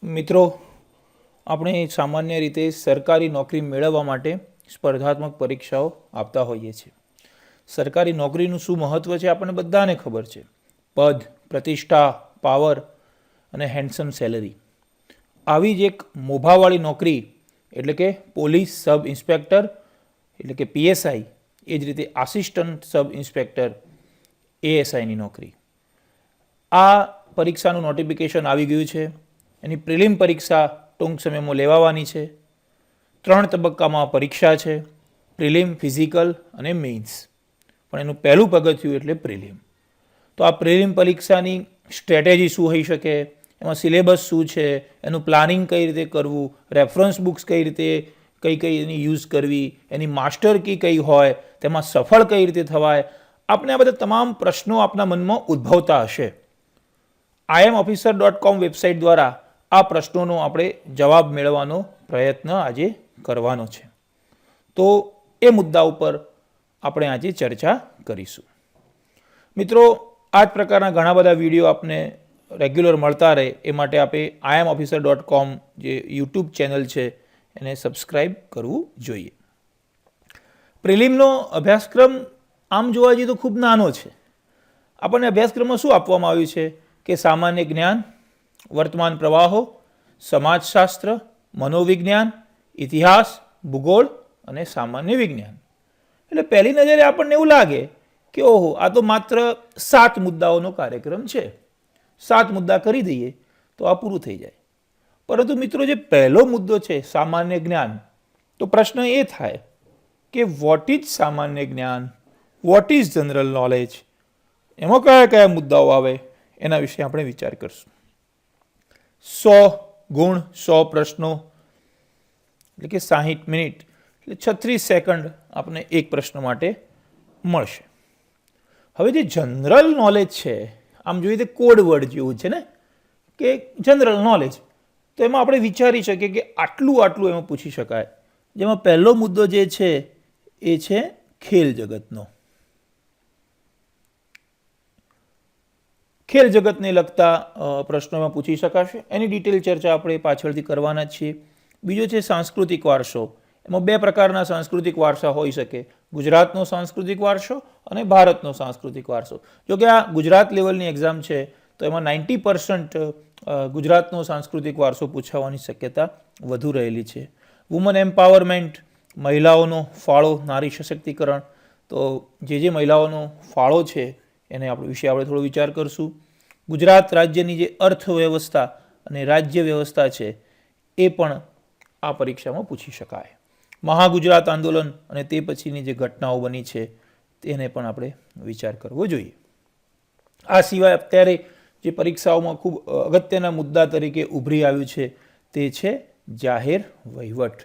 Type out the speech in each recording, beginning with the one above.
મિત્રો, આપણે સામાન્ય રીતે સરકારી નોકરી મેળવવા માટે સ્પર્ધાત્મક પરીક્ષાઓ આપતા હોઈએ છીએ. સરકારી નોકરીનું શું મહત્ત્વ છે આપણને બધાને ખબર છે. પદ, પ્રતિષ્ઠા, પાવર અને હેન્ડસમ સેલરી. આવી જ એક મોભાવાળી નોકરી એટલે કે પોલીસ સબ ઇન્સ્પેક્ટર એટલે કે PSI, એ જ રીતે આસિસ્ટન્ટ સબ ઇન્સ્પેક્ટર ASIની નોકરી. આ પરીક્ષાનું નોટિફિકેશન આવી ગયું છે. એની પ્રિલિમ પરીક્ષા ટૂંક સમયમાં લેવાવાની છે. 3 તબક્કામાં પરીક્ષા છે: પ્રિલિમ, ફિઝિકલ અને મેઇન્સ. પણ એનું પહેલું પગથિયું એટલે પ્રિલિમ. તો આ પ્રિલિમ પરીક્ષાની સ્ટ્રેટેજી શું હોઈ શકે, એમાં સિલેબસ શું છે, એનું પ્લાનિંગ કઈ રીતે કરવું, રેફરન્સ બુક્સ કઈ રીતે કઈ એની યુઝ કરવી, એની માસ્ટર કી કઈ હોય, તેમાં સફળ કઈ રીતે થવાય, આપણે આ બધા તમામ પ્રશ્નો આપના મનમાં ઉદ્ભવતા હશે. IAMofficer.com વેબસાઇટ દ્વારા આ પ્રશ્નોનો આપણે જવાબ મેળવવાનો પ્રયત્ન આજે કરવાનો છે. તો એ મુદ્દા ઉપર આપણે આજે ચર્ચા કરીશું. મિત્રો, આ જ પ્રકારના ઘણા બધા વિડીયો આપને રેગ્યુલર મળતા રહે એ માટે આપણે IAMofficer.com જે યુટ્યુબ ચેનલ છે એને સબસ્ક્રાઈબ કરવું જોઈએ. પ્રિલિમનો અભ્યાસક્રમ આમ જોવા જઈએ તો ખૂબ નાનો છે. આપણને અભ્યાસક્રમમાં શું આપવામાં આવ્યું છે કે સામાન્ય જ્ઞાન, વર્તમાન પ્રવાહો, સમાજશાસ્ત્ર, મનોવિજ્ઞાન, ઇતિહાસ, ભૂગોળ અને સામાન્ય વિજ્ઞાન. એટલે પહેલી નજરે આપણને એવું લાગે કે ઓહો, આ તો માત્ર 7 મુદ્દાઓનો કાર્યક્રમ છે. 7 મુદ્દા કરી દઈએ તો આ પૂરું થઈ જાય. પરંતુ મિત્રો, જે પહેલો મુદ્દો છે સામાન્ય જ્ઞાન, તો પ્રશ્ન એ થાય કે વોટ ઇઝ સામાન્ય જ્ઞાન, વોટ ઇઝ જનરલ નોલેજ, એમાં કયા કયા મુદ્દાઓ આવે એના વિશે આપણે વિચાર કરશું. 100 ગુણ 100 પ્રશ્નો એટલે કે 60 મિનિટ એટલે 36 સેકન્ડ આપણે એક પ્રશ્ન માટે મળશે. હવે જે જનરલ નોલેજ છે, આમ જોઈએ તો કોડ વર્ડ જેવું છે ને કે જનરલ નોલેજ, તો એમાં આપણે વિચારી શકીએ કે આટલું એમાં પૂછી શકાય. જેમાં પહેલો મુદ્દો જે છે એ છે ખેલ જગતનો. ખેલ જગતને લગતા પ્રશ્નોમાં પૂછી શકાશે. એની ડિટેલ ચર્ચા આપણે પાછળથી કરવાના જ છીએ. બીજો છે સાંસ્કૃતિક વારસો. એમાં 2 પ્રકારના સાંસ્કૃતિક વારસા હોઈ શકે: ગુજરાતનો સાંસ્કૃતિક વારસો અને ભારતનો સાંસ્કૃતિક વારસો. જોકે આ ગુજરાત લેવલની એક્ઝામ છે તો એમાં 90% ગુજરાતનો સાંસ્કૃતિક વારસો પૂછાવાની શક્યતા વધુ રહેલી છે. વુમન એમ્પાવરમેન્ટ, મહિલાઓનો ફાળો, નારી સશક્તિકરણ. તો જે મહિલાઓનો ફાળો છે એને વિશે આપણે થોડો વિચાર કરશું. ગુજરાત રાજ્યની જે અર્થવ્યવસ્થા અને રાજ્ય વ્યવસ્થા છે એ પણ આ પરીક્ષામાં પૂછી શકાય. મહાગુજરાત આંદોલન અને તે પછીની જે ઘટનાઓ બની છે તેને પણ આપણે વિચાર કરવો જોઈએ. આ સિવાય અત્યારે જે પરીક્ષાઓમાં ખૂબ અગત્યના મુદ્દા તરીકે ઉભરી આવ્યું છે તે છે જાહેર વહીવટ.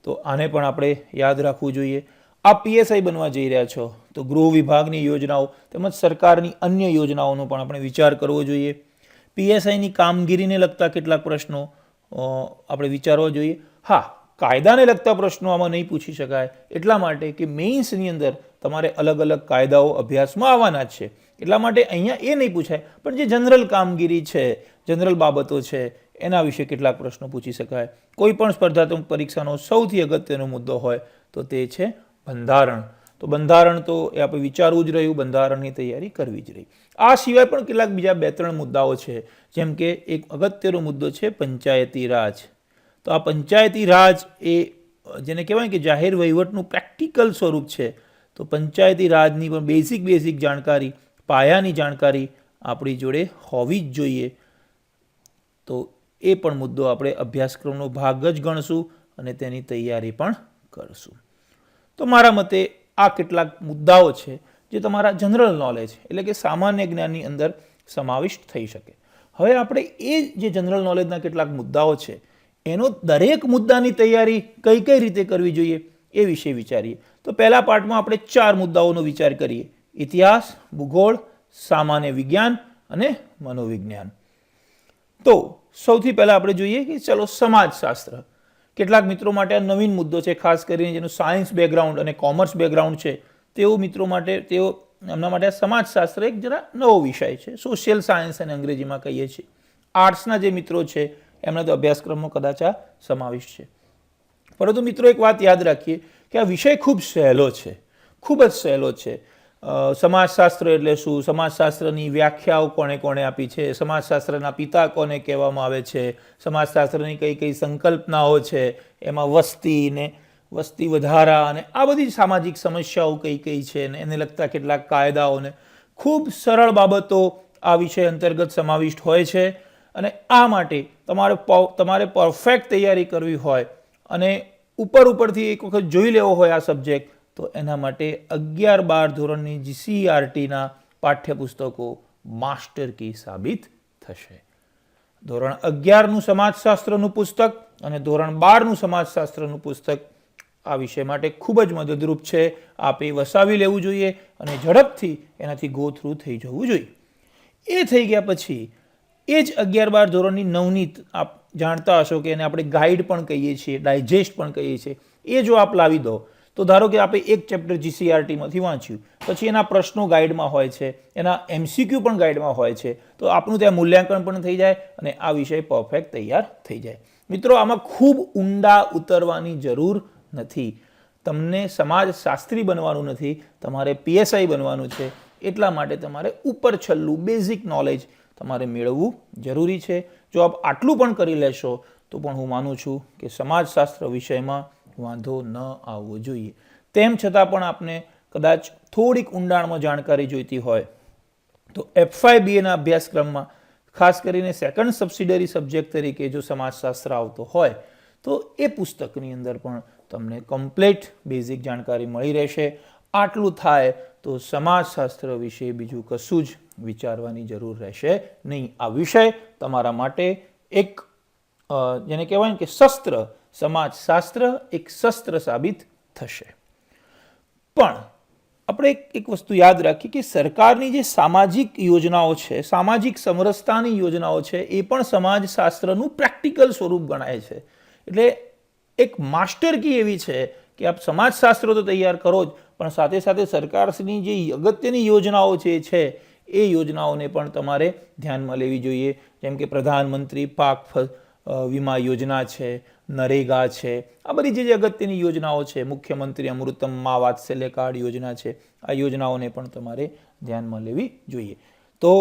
તો આને પણ આપણે યાદ રાખવું જોઈએ. આ PSI બનવા જઈ રહ્યા છો તો ગૃહ વિભાગની યોજનાઓ તેમજ સરકારની અન્ય યોજનાઓનો પણ આપણે વિચાર કરવો જોઈએ. PSIની કામગીરીને લગતા કેટલાક પ્રશ્નો આપણે વિચારવા જોઈએ. હા, કાયદાને લગતા પ્રશ્નો આમાં નહીં પૂછી શકાય એટલા માટે કે મેઇન્સની અંદર તમારે અલગ અલગ કાયદાઓ અભ્યાસમાં આવવાના જ છે. એટલા માટે અહીંયા એ નહીં પૂછાય, પણ જે જનરલ કામગીરી છે, જનરલ બાબતો છે, એના વિશે કેટલાક પ્રશ્નો પૂછી શકાય. કોઈ પણ સ્પર્ધાત્મક પરીક્ષાનો સૌથી અગત્યનો મુદ્દો હોય તો તે છે બંધારણ. તો બંધારણ તો એ આપણે વિચારવું જ રહ્યું, બંધારણની તૈયારી કરવી જ રહી. આ સિવાય પણ કેટલાક બીજા 2-3 મુદ્દાઓ છે. જેમ કે એક અગત્યનો મુદ્દો છે પંચાયતી રાજ. તો આ પંચાયતી રાજ એ જેને કહેવાય કે જાહેર વહીવટનું પ્રેક્ટિકલ સ્વરૂપ છે. તો પંચાયતી રાજની પણ બેઝિક જાણકારી, પાયાની જાણકારી આપણી જોડે હોવી જ જોઈએ. તો એ પણ મુદ્દો આપણે અભ્યાસક્રમનો ભાગ જ ગણશું અને તેની તૈયારી પણ કરશું. તો મારા મતે આ કેટલાક મુદ્દાઓ છે જે તમારા જનરલ નોલેજ એટલે કે સામાન્ય જ્ઞાનની અંદર સમાવિષ્ટ થઈ શકે. હવે આપણે એ જે જનરલ નોલેજના કેટલાક મુદ્દાઓ છે એનો દરેક મુદ્દાની તૈયારી કઈ રીતે કરવી જોઈએ એ વિશે વિચારીએ. તો પહેલા પાર્ટમાં આપણે 4 મુદ્દાઓનો વિચાર કરીએ: ઇતિહાસ, ભૂગોળ, સામાન્ય વિજ્ઞાન અને મનોવિજ્ઞાન. તો સૌથી પહેલાં આપણે જોઈએ કે ચલો સમાજશાસ્ત્ર. કેટલાક મિત્રો માટે આ નવીન મુદ્દો છે, ખાસ કરીને જેનું સાયન્સ બેકગ્રાઉન્ડ અને કોમર્સ બેકગ્રાઉન્ડ છે તેઓ મિત્રો માટે એમના માટે સમાજશાસ્ત્ર એક જરા નવો વિષય છે. સોશિયલ સાયન્સ અને અંગ્રેજીમાં કહીએ છીએ. આર્ટ્સના જે મિત્રો છે એમના તો અભ્યાસક્રમમાં કદાચ આ સમાવિષ્ટ છે. પરંતુ મિત્રો એક વાત યાદ રાખીએ કે આ વિષય ખૂબ સહેલો છે, ખૂબ જ સહેલો છે. સમાજશાસ્ત્ર એટલે શું, સમાજશાસ્ત્રની વ્યાખ્યાઓ કોણે કોણે આપી છે, સમાજશાસ્ત્રના પિતા કોને કહેવામાં આવે છે, સમાજશાસ્ત્રની કઈ કઈ સંકલ્પનાઓ છે, એમાં વસ્તી ને વસ્તી વધારા અને આ બધી સામાજિક સમસ્યાઓ કઈ કઈ છે ને એને લગતા કેટલાક કાયદાઓને ખૂબ સરળ બાબતો આ વિષય અંતર્ગત સમાવિષ્ટ હોય છે. અને આ માટે તમારે પરફેક્ટ તૈયારી કરવી હોય અને ઉપરથી એક વખત જોઈ લેવો હોય આ સબ્જેક્ટ, તો એના માટે 11-12 ધોરણની GCERTના પાઠ્યપુસ્તકો માસ્ટર કી સાબિત થશે. ધોરણ 11નું સમાજશાસ્ત્રનું પુસ્તક અને ધોરણ 12નું સમાજશાસ્ત્રનું પુસ્તક આ વિષય માટે ખૂબ જ મદદરૂપ છે. આપે વસાવી લેવું જોઈએ અને ઝડપથી એનાથી ગો થ્રુ થઈ જવું જોઈએ. એ થઈ ગયા પછી એ જ 11-12 ધોરણની નવનીત આપ જાણતા હશો કે એને આપણે ગાઈડ પણ કહીએ છીએ, ડાયજેસ્ટ પણ કહીએ છીએ. એ જો આપ લાવી દો તો ધારો કે આપણે એક ચેપ્ટર GCERTમાંથી વાંચ્યું, પછી એના પ્રશ્નો ગાઈડમાં હોય છે, એના MCQ પણ ગાઈડમાં હોય છે, તો આપણું ત્યાં મૂલ્યાંકન પણ થઈ જાય અને આ વિષય પરફેક્ટ તૈયાર થઈ જાય. મિત્રો, આમાં ખૂબ ઊંડા ઉતરવાની જરૂર નથી. તમને સમાજશાસ્ત્રી બનવાનું નથી, તમારે PSI બનવાનું છે. એટલા માટે તમારે ઉપર છલ્લું બેઝિક નોલેજ તમારે મેળવવું જરૂરી છે. જો આપ આટલું પણ કરી લેશો તો પણ હું માનું છું કે સમાજશાસ્ત્ર વિષયમાં વાંધો ન આવવો જોઈએ. તેમ છતાં પણ આપને કદાચ થોડીક ઊંડાણમાં જાણકારી જોઈતી હોય તો F5BAના અભ્યાસક્રમમાં ખાસ કરીને સેકન્ડ સબસિડરી સબ્જેક્ટ તરીકે જો સમાજશાસ્ત્ર આવતો હોય તો એ પુસ્તકની અંદર પણ તમને કમ્પ્લીટ બેઝિક જાણકારી મળી રહેશે. આટલું થાય તો સમાજશાસ્ત્ર વિશે બીજું કશું જ વિચારવાની જરૂર રહેશે નહીં. આ વિષય તમારા માટે એક જેને કહેવાય ને કે શસ્ત્ર, સમાજશાસ્ત્ર એક શસ્ત્ર સાબિત થશે. પણ આપણે એક વસ્તુ યાદ રાખીએ કે સરકારની જે સામાજિક યોજનાઓ છે, સામાજિક સમરસતાની યોજનાઓ છે, એ પણ સમાજશાસ્ત્રનું પ્રેક્ટિકલ સ્વરૂપ ગણાય છે. એટલે એક માસ્ટર કી એવી છે કે આપ સમાજશાસ્ત્ર તો તૈયાર કરો જ, પણ સાથે સાથે સરકારની જે અગત્યની યોજનાઓ જે છે એ યોજનાઓને પણ તમારે ધ્યાનમાં લેવી જોઈએ. જેમ કે પ્રધાનમંત્રી પાક વીમા યોજના છે, નરેગા છે, આ બધી જે અગત્યની યોજનાઓ છે, મુખ્યમંત્રી અમૃતમ મા વાત્સલ્ય કાર્ડ યોજના છે, આ યોજનાઓને પણ તમારે ધ્યાનમાં લેવી જોઈએ. તો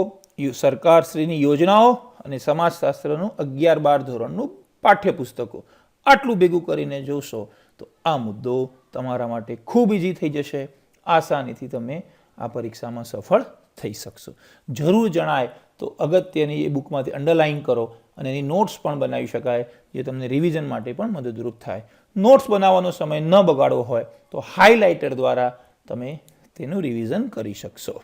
સરકારશ્રીની યોજનાઓ અને સમાજશાસ્ત્રનું 11-12 ધોરણનું પાઠ્યપુસ્તકો આટલું ભેગું કરીને જોશો તો આ મુદ્દો તમારા માટે ખૂબ ઇઝી થઈ જશે. આસાનીથી તમે આ પરીક્ષામાં સફળ થઈ શકશો. જરૂર જણાય તો અગત્યની એ બુકમાંથી અંડરલાઇન કરો અને એની નોટ્સ પણ બનાવી શકાય, જે તમને રિવિઝન માટે પણ મદદરૂપ થાય. નોટ્સ બનાવવાનો સમય ન બગાડવો હોય તો હાઇલાઇટર દ્વારા તમે તેનું રિવિઝન કરી શકશો.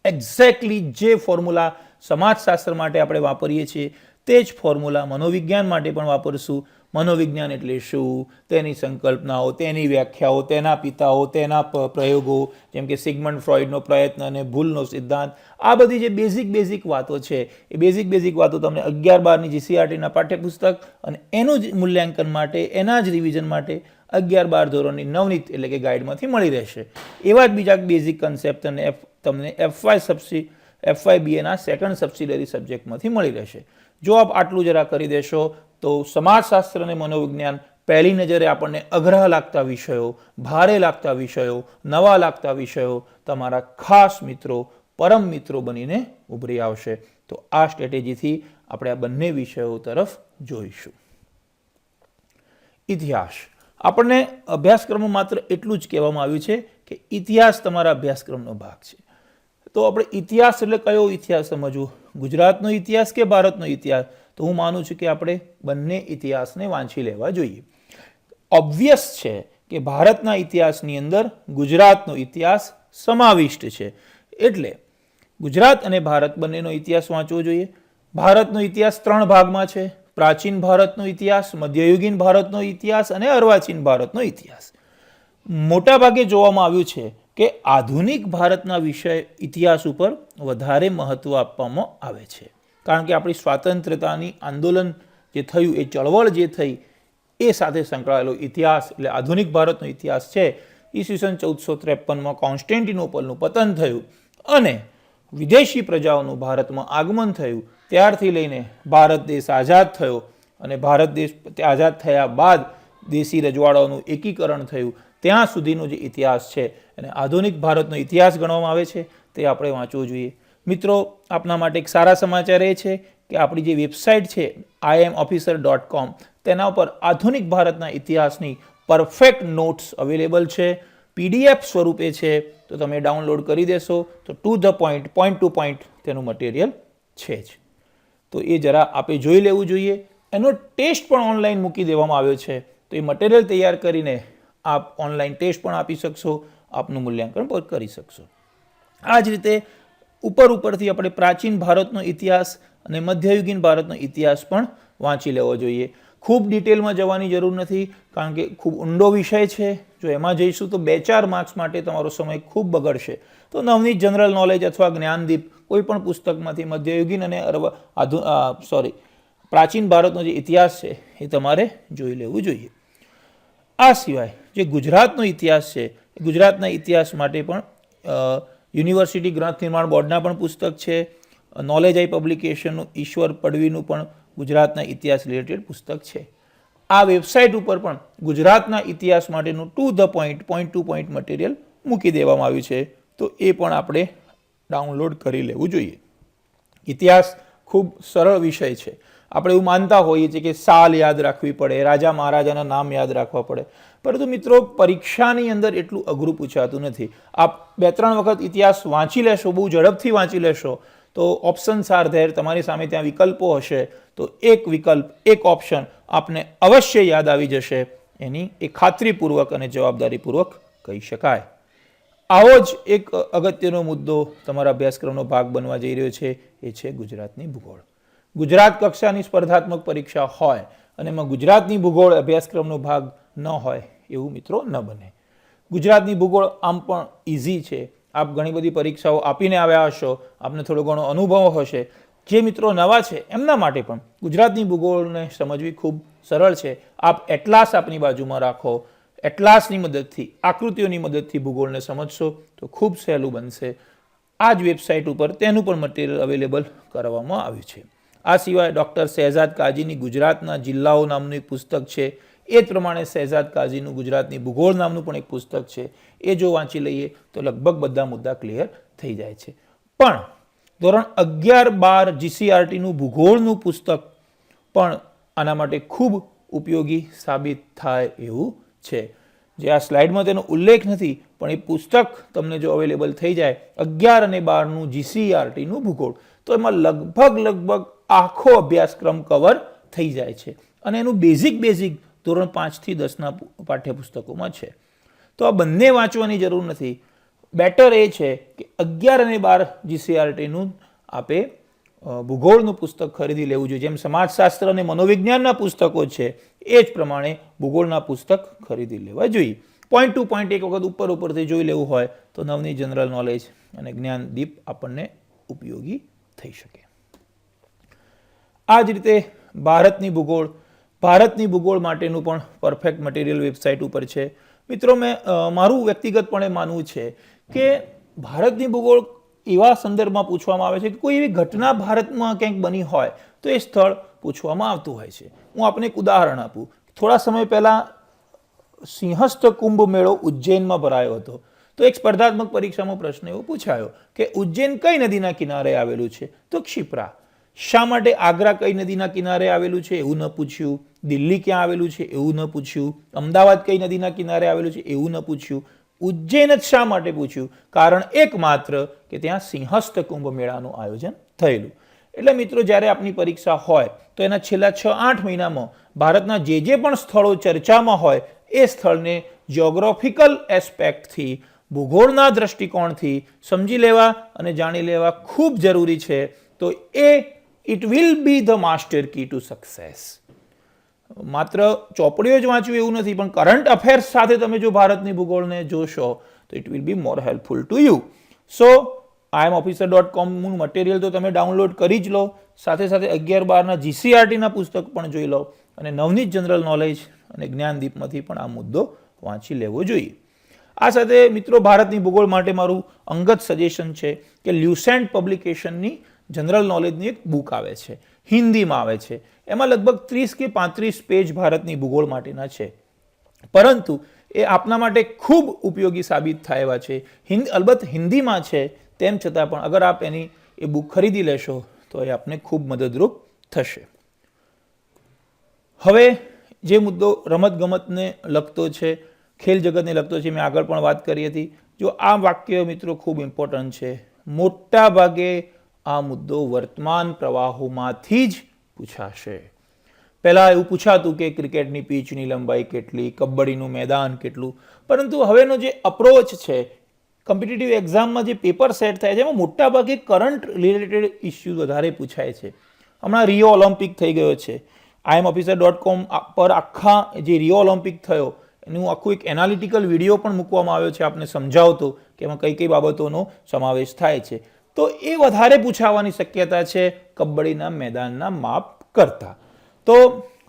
એક્ઝેક્ટલી જે ફોર્મ્યુલા સમાજશાસ્ત્ર માટે આપણે વાપરીએ છીએ તે જ ફોર્મ્યુલા મનોવિજ્ઞાન માટે પણ વાપરશું. મનોવિજ્ઞાન એટલે શું, તેની સંકલ્પનાઓ, તેની વ્યાખ્યાઓ, તેના પિતાઓ, તેના પ્રયોગો, જેમ કે સિગમન્ડ ફ્રોઇડનો પ્રયત્ન અને ભૂલનો સિદ્ધાંત, આ બધી જે બેઝિક વાતો છે એ બેઝિક વાતો તમને 11-12ની GCERTના પાઠ્યપુસ્તક અને એનું જ મૂલ્યાંકન માટે, એના જ રિવિઝન માટે 11-12 ધોરણની નવનીત એટલે કે ગાઈડમાંથી મળી રહેશે. એવા જ બીજા બેઝિક કન્સેપ્ટ તમને F5BAના સેકન્ડ સબસિડરી સબ્જેક્ટમાંથી મળી રહેશે. જો આપ આટલું જરા કરી દેશો તો સમાજશાસ્ત્ર અને મનોવિજ્ઞાન પહેલી નજરે આપણને અઘરા લાગતા વિષયો, ભારે લાગતા વિષયો, નવા લાગતા વિષયો તમારા ખાસ મિત્રો, પરમ મિત્રો બનીને ઉભરી આવશે. તો આ સ્ટ્રેટેજીથી આપણે આ બંને વિષયો તરફ જોઈશું. ઇતિહાસ, આપણને અભ્યાસક્રમમાં માત્ર એટલું જ કહેવામાં આવ્યું છે કે ઇતિહાસ તમારા અભ્યાસક્રમનો ભાગ છે. તો આપણે ઇતિહાસ એટલે કયો ઇતિહાસ સમજવો, ગુજરાતનો ઇતિહાસ કે ભારતનો ઇતિહાસ? તો હું માનું છું કે આપણે બંને ઇતિહાસને વાંચી લેવા જોઈએ. ઓબ્વિયસ છે કે ભારતના ઇતિહાસની અંદર ગુજરાતનો ઇતિહાસ સમાવિષ્ટ છે, એટલે ગુજરાત અને ભારત બંનેનો ઇતિહાસ વાંચવો જોઈએ. ભારતનો ઇતિહાસ 3 ભાગમાં છે: પ્રાચીન ભારતનો ઇતિહાસ, મધ્યયુગીન ભારતનો ઇતિહાસ અને અર્વાચીન ભારતનો ઇતિહાસ. મોટાભાગે જોવામાં આવ્યું છે કે આધુનિક ભારતના વિષય ઇતિહાસ ઉપર વધારે મહત્વ આપવામાં આવે છે, કારણ કે આપણી સ્વાતંત્રતાની આંદોલન જે થયું, એ ચળવળ જે થઈ, એ સાથે સંકળાયેલો ઇતિહાસ એટલે આધુનિક ભારતનો ઇતિહાસ છે. ઈસવીસન 1453માં કોન્સ્ટેન્ટિનોપલનું પતન થયું અને વિદેશી પ્રજાઓનું ભારતમાં આગમન થયું, ત્યારથી લઈને ભારત દેશ આઝાદ થયો અને ભારત દેશ આઝાદ થયા બાદ દેશી રજવાડાઓનું એકીકરણ થયું ત્યાં સુધીનો જે ઇતિહાસ છે અને આધુનિક ભારતનો ઇતિહાસ ગણવામાં આવે છે તે આપણે વાંચવો જોઈએ. મિત્રો, આપના માટે એક સારા સમાચાર એ છે કે આપણી જે વેબસાઇટ છે imofficer.com તેના ઉપર આધુનિક ભારતના ઇતિહાસની પરફેક્ટ નોટ્સ અવેલેબલ છે, PDF સ્વરૂપે છે. તો તમે ડાઉનલોડ કરી દેશો તો to the point, point to point તેનું મટીરિયલ છે જ. તો એ જરા આપે જોઈ લેવું જોઈએ. એનો ટેસ્ટ પણ ઓનલાઈન મૂકી દેવામાં આવ્યો છે. તો એ મટીરિયલ તૈયાર કરીને આપ ઓનલાઈન ટેસ્ટ પણ આપી શકશો, આપનું મૂલ્યાંકન પણ કરી શકશો. આ જ રીતે ઉપરથી આપણે પ્રાચીન ભારતનો ઇતિહાસ અને મધ્યયુગીન ભારતનો ઇતિહાસ પણ વાંચી લેવો જોઈએ. ખૂબ ડિટેલમાં જવાની જરૂર નથી, કારણ કે ખૂબ ઊંડો વિષય છે. જો એમાં જઈશું તો 2-4 માર્ક્સ માટે તમારો સમય ખૂબ બગડશે. તો નવનીત જનરલ નોલેજ અથવા જ્ઞાનદીપ કોઈ પણ પુસ્તકમાંથી મધ્યયુગીન અને પ્રાચીન ભારતનો જે ઇતિહાસ છે એ તમારે જોઈ લેવું જોઈએ. આ સિવાય જે ગુજરાતનો ઇતિહાસ છે, ગુજરાતના ઇતિહાસ માટે પણ યુનિવર્સિટી ગ્રંથ નિર્માણ બોર્ડના પણ પુસ્તક છે. નોલેજ આઈ પબ્લિકેશનનું ઈશ્વર પડવીનું પણ ગુજરાતના ઇતિહાસ રિલેટેડ પુસ્તક છે. આ વેબસાઇટ ઉપર પણ ગુજરાતના ઇતિહાસ માટેનું to the point, point to point material મૂકી દેવામાં આવ્યું છે. તો એ પણ આપણે ડાઉનલોડ કરી લેવું જોઈએ. ઇતિહાસ ખૂબ સરળ વિષય છે. આપણે એવું માનતા હોઈએ છીએ કે સાલ યાદ રાખવી પડે, રાજા મહારાજાના નામ યાદ રાખવા પડે, પરંતુ મિત્રો પરીક્ષાની અંદર એટલું અઘરું પૂછાતું નથી. આપ 2-3 વખત ઇતિહાસ વાંચી લેશો, બહુ ઝડપથી વાંચી લેશો, તો ઓપ્શન્સ આર ધેર, તમારી સામે ત્યાં વિકલ્પો હશે, તો એક વિકલ્પ, એક ઓપ્શન આપને અવશ્ય યાદ આવી જશે. એની એ ખાતરીપૂર્વક અને જવાબદારીપૂર્વક કહી શકાય. આવો જ એક અગત્યનો મુદ્દો તમારા અભ્યાસક્રમનો ભાગ બનવા જઈ રહ્યો છે, એ છે ગુજરાતની ભૂગોળ. ગુજરાત કક્ષાની સ્પર્ધાત્મક પરીક્ષા હોય અને એમાં ગુજરાતની ભૂગોળ અભ્યાસક્રમનો ભાગ ન હોય એવું મિત્રો ન બને. ગુજરાતની ભૂગોળ આમ પણ ઇઝી છે. આપ ઘણી બધી પરીક્ષાઓ આપીને આવ્યા હશો, આપને થોડો ઘણો અનુભવ હશે. જે મિત્રો નવા છે એમના માટે પણ ગુજરાતની ભૂગોળને સમજવી ખૂબ સરળ છે. આપ એટલાસ આપની બાજુમાં રાખો, એટલાસની મદદથી, આકૃતિઓની મદદથી ભૂગોળને સમજશો તો ખૂબ સહેલું બનશે. આ જ વેબસાઇટ ઉપર તેનું પણ મટીરિયલ અવેલેબલ કરવામાં આવ્યું છે. આ સિવાય ડૉક્ટર શહેજાદ કાઝીની ગુજરાતના જિલ્લાઓ નામનું એક પુસ્તક છે. એ જ પ્રમાણે શહેજાદ કાઝીનું ગુજરાતની ભૂગોળ નામનું પણ એક પુસ્તક છે. એ જો વાંચી લઈએ તો લગભગ બધા મુદ્દા ક્લિયર થઈ જાય છે. પણ ધોરણ 11-12 GCRTનું ભૂગોળનું પુસ્તક પણ આના માટે ખૂબ ઉપયોગી સાબિત થાય એવું છે. જે આ સ્લાઇડમાં તેનો ઉલ્લેખ નથી, પણ એ પુસ્તક તમને જો અવેલેબલ થઈ જાય 11 અને 12નું GCRTનું ભૂગોળ, તો એમાં લગભગ આખો અભ્યાસક્રમ કવર થઈ જાય છે. અને એનું બેઝિક ધોરણ 5 થી 10ના પાઠ્યપુસ્તકોમાં છે. તો આ બંને વાંચવાની જરૂર નથી. બેટર એ છે કે 11 અને 12 GCRTનું આપે ભૂગોળનું પુસ્તક ખરીદી લેવું જોઈએ. જેમ સમાજશાસ્ત્ર અને મનોવિજ્ઞાનના પુસ્તકો છે એ જ પ્રમાણે ભૂગોળના પુસ્તક ખરીદી લેવા જોઈએ. પોઈન્ટ ટુ પોઈન્ટ એક વખત ઉપરથી જોઈ લેવું હોય તો નવની જનરલ નોલેજ અને જ્ઞાનદીપ આપણને ઉપયોગી થઈ શકે. આ જ રીતે ભારતની ભૂગોળ માટેનું પણ પરફેક્ટ મટીરિયલ વેબસાઇટ ઉપર છે. મિત્રો, મારું વ્યક્તિગતપણે માનવું છે કે ભારતની ભૂગોળ એવા સંદર્ભમાં પૂછવામાં આવે છે કે કોઈ એવી ઘટના ભારતમાં ક્યાંક બની હોય તો એ સ્થળ પૂછવામાં આવતું હોય છે. હું આપને એક ઉદાહરણ આપું. થોડા સમય પહેલાં સિંહસ્થ કુંભ મેળો ઉજ્જૈનમાં ભરાયો હતો. તો એક સ્પર્ધાત્મક પરીક્ષામાં પ્રશ્ન એવો પૂછાયો કે ઉજ્જૈન કઈ નદીના કિનારે આવેલું છે? તો ક્ષિપ્રા. શા માટે આગ્રા કઈ નદીના કિનારે આવેલું છે એવું ન પૂછ્યું. દિલ્હી ક્યાં આવેલું છે એવું ન પૂછ્યું. અમદાવાદ કઈ નદીના કિનારે આવેલું છે એવું ન પૂછ્યું. ઉજ્જૈન જ શા માટે પૂછ્યું? કારણ એકમાત્ર કે ત્યાં સિંહસ્થ કુંભ મેળાનું આયોજન થયેલું. એટલે મિત્રો, જ્યારે આપની પરીક્ષા હોય તો એના છેલ્લા 6-8 મહિનામાં ભારતના જે પણ સ્થળો ચર્ચામાં હોય એ સ્થળને જિયોગ્રાફિકલ એસ્પેક્ટથી, ભૂગોળના દ્રષ્ટિકોણથી સમજી લેવા અને જાણી લેવા ખૂબ જરૂરી છે. તો it will be the master key to success. માત્ર ચોપડીઓ જ વાંચવું એવું નથી, પણ કરંટ અફેર્સ સાથે તમે જો ભારતની ભૂગોળને જોશો તો it will be more helpful to you. So imofficer.comનું મટીરિયલ તો તમે ડાઉનલોડ કરી જ લો, સાથે 11-12ના GCRTના પુસ્તક પણ જોઈ લો, અને નવનીત જનરલ નોલેજ અને જ્ઞાનદીપમાંથી પણ આ મુદ્દો વાંચી લેવો જોઈએ. આ સાથે મિત્રો, ભારતની ભૂગોળ માટે મારું અંગત સજેશન છે કે લ્યુસેન્ટ પબ્લિકેશનની જનરલ નોલેજની એક બુક આવે છે, હિન્દીમાં આવે છે. એમાં લગભગ 30 કે 35 પેજ ભારતની ભૂગોળ માટેના છે, પરંતુ એ આપના માટે ખૂબ ઉપયોગી સાબિત થાય એવા છે. અલબત્ત હિન્દીમાં છે, તેમ છતાં પણ અગર આપ એની એ બુક ખરીદી લેશો તો એ આપને ખૂબ મદદરૂપ થશે. હવે જે મુદ્દો રમતગમતને લગતો છે, ખેલ જગતને લગતો છે, મેં આગળ પણ વાત કરી હતી. જો આ વાક્ય મિત્રો ખૂબ ઇમ્પોર્ટન્ટ છે. મોટા ભાગે આ મુદ્દો વર્તમાન પ્રવાહોમાંથી જ પૂછાશે. પહેલાં એવું પૂછાતું કે ક્રિકેટની પીચની લંબાઈ કેટલી, કબડ્ડીનું મેદાન કેટલું, પરંતુ હવેનો જે અપ્રોચ છે, કોમ્પિટિટિવ એક્ઝામમાં જે પેપર સેટ થાય છે એમાં મોટાભાગે કરંટ રિલેટેડ ઇસ્યુઝ વધારે પૂછાય છે. હમણાં રિયો ઓલિમ્પિક થઈ ગયો છે. imofficer.com પર આખા જે રિયો ઓલિમ્પિક થયો એનું આખું એક એનાલિટિકલ વિડીયો પણ મૂકવામાં આવ્યો છે, આપને સમજાવતો કે એમાં કઈ કઈ બાબતોનો સમાવેશ થાય છે. તો એ વધારે પૂછાવાની શક્યતા છે કબડ્ડીના મેદાનના માપ કરતાં. તો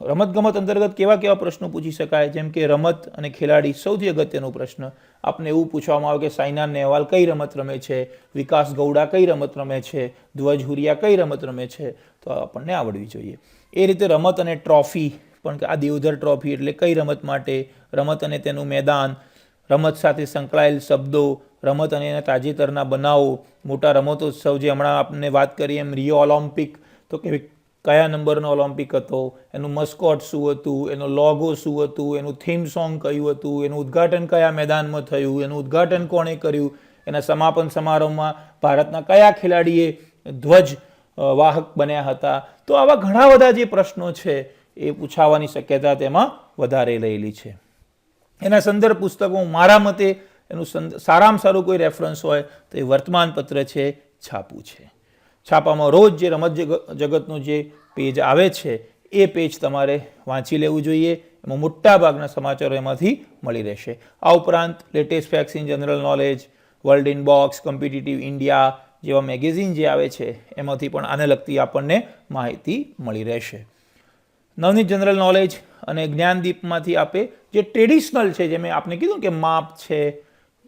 રમતગમત અંતર્ગત કેવા કેવા પ્રશ્નો પૂછી શકાય, જેમ કે રમત અને ખેલાડી, સૌથી અગત્યનો પ્રશ્ન આપને એવું પૂછવામાં આવે કે સાયના નહેવાલ કઈ રમત રમે છે, વિકાસ ગૌડા કઈ રમત રમે છે, ધ્વજ હુરિયા કઈ રમત રમે છે, તો આપણને આવડવી જોઈએ. એ રીતે રમત અને ટ્રોફી પણ, આ દેવધર ટ્રોફી એટલે કઈ રમત માટે, રમત અને તેનું મેદાન, રમત સાથે સંકળાયેલ શબ્દો, રમત અને એના તાજેતરના બનાવો, મોટા રમતોત્સવ જે હમણાં આપણે વાત કરીએ એમ રિયો ઓલિમ્પિક, તો કે કયા નંબરનો ઓલિમ્પિક હતો, એનું મસ્કોટ શું હતું, એનો લોગો શું હતું, એનું થીમ સોંગ કયું હતું, એનું ઉદ્ઘાટન કયા મેદાનમાં થયું, એનું ઉદ્ઘાટન કોણે કર્યું, એના સમાપન સમારોહમાં ભારતના કયા ખેલાડીએ ધ્વજ વાહક બન્યા હતા. તો આવા ઘણા બધા જે પ્રશ્નો છે એ પૂછાવાની શક્યતા તેમાં વધારે રહેલી છે. એના સંદર્ભ પુસ્તકો મારા મતે એનું સારામાં સારું કોઈ રેફરન્સ હોય તો એ વર્તમાનપત્ર છે, છાપું છે. છાપામાં રોજ જે રમત જગતનું જે પેજ આવે છે એ પેજ તમારે વાંચી લેવું જોઈએ. એમાં મોટાભાગના સમાચારો એમાંથી મળી રહેશે. આ ઉપરાંત latest facts in general knowledge, world in box, competitive India જેવા મેગેઝિન જે આવે છે એમાંથી પણ આને લગતી આપણને માહિતી મળી રહેશે. નવનીત જનરલ નોલેજ અને જ્ઞાનદીપમાંથી આપે જે ટ્રેડિશનલ છે, જે મેં આપને કીધું કે માપ છે,